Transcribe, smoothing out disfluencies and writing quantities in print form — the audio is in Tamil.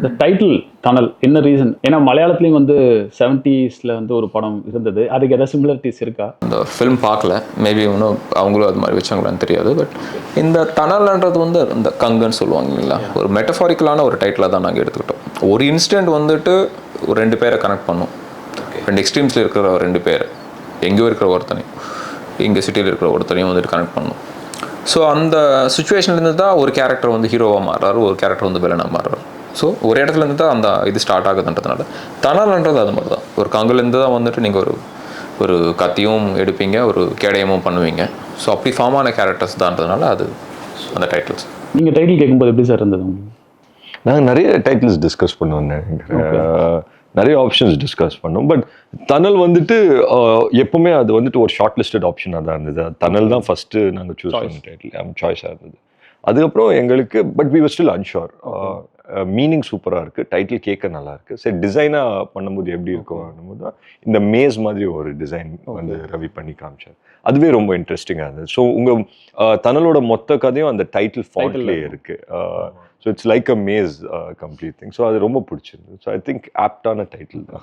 இந்த டைட்டில் டனல் என்ன ரீசன்? ஏன்னா மலையாளத்துலேயும் வந்து 70s வந்து ஒரு படம் இருந்தது. அதுக்கு ஏதாவது சிமிலரிட்டிஸ் இருக்கா? இந்த ஃபிலிம் பார்க்கல, மேபி இன்னும் அவங்களும் அது மாதிரி வச்சாங்களான்னு தெரியாது. பட் இந்த டனல்ன்றது வந்து இந்த கங்குன்னு சொல்லுவாங்க இல்லைங்களா, ஒரு மெட்டஃபாரிக்கலான ஒரு டைட்டிலாக தான் நாங்கள் எடுத்துக்கிட்டோம். ஒரு இன்சிடென்ட் வந்துட்டு ஒரு 2 பேரை கனெக்ட் பண்ணோம். 2 எக்ஸ்ட்ரீம்ஸில் இருக்கிற 2 பேர், எங்கேயோ இருக்கிற ஒருத்தனையும் இங்கே சிட்டியில் இருக்கிற ஒருத்தனையும் வந்துட்டு கனெக்ட் பண்ணோம். ஸோ அந்த சுச்சுவேஷன்லேருந்து தான் ஒரு கேரக்டர் வந்து ஹீரோவாக மாறுறாரு, ஒரு கேரக்டர் வந்து வில்லனாக மாறுறாரு. ஸோ ஒரு இடத்துலேருந்து தான் அந்த இது ஸ்டார்ட் ஆகுதுன்றதுனால டனல்ன்றது அது மாதிரி தான். ஒரு கங்குலேருந்து தான் வந்துட்டு நீங்கள் ஒரு கத்தியும் எடுப்பீங்க, ஒரு கேடயமும் பண்ணுவீங்க. ஸோ அப்படி ஃபார்ம் ஆன கேரக்டர்ஸ் தான்றதுனால அது அந்த டைட்டில்ஸ். நீங்கள் டைட்டில் கேட்கும்போது எப்படி சார் இருந்தது உங்களுக்கு? நாங்கள் நிறைய டைட்டில்ஸ் டிஸ்கஸ் பண்ணுவோம், நிறைய ஆப்ஷன்ஸ் டிஸ்கஸ் பண்ணோம். பட் டனல் வந்துட்டு எப்பவுமே அது வந்துட்டு ஒரு ஷார்ட் லிஸ்டட் ஆப்ஷனாக தான் இருந்தது. டனல் தான் ஃபஸ்ட்டு நாங்கள் சூஸ் பண்ண டைட்டில் சாய்ஸாக இருந்தது. அதுக்கப்புறம் எங்களுக்கு but we were still unsure. Meaning சூப்பராக இருக்குது, டைட்டில் கேட்க நல்லா இருக்குது. சரி டிசைனாக பண்ணும்போது எப்படி இருக்கும் தான் இந்த மேஸ் மாதிரி ஒரு டிசைன் வந்து ரவி பண்ணி காமிச்சார். அதுவே ரொம்ப இன்ட்ரெஸ்டிங்காக இருந்தது. ஸோ உங்கள் டனலோட மொத்த கதையும் அந்த டைட்டில் ஃபாண்ட்லேயே இருக்குது. So it's like a maze complete thing. So அது ரொம்ப பிடிச்சிருந்தது. ஸோ ஐ திங்க் ஆப்டான டைட்டில் தான்.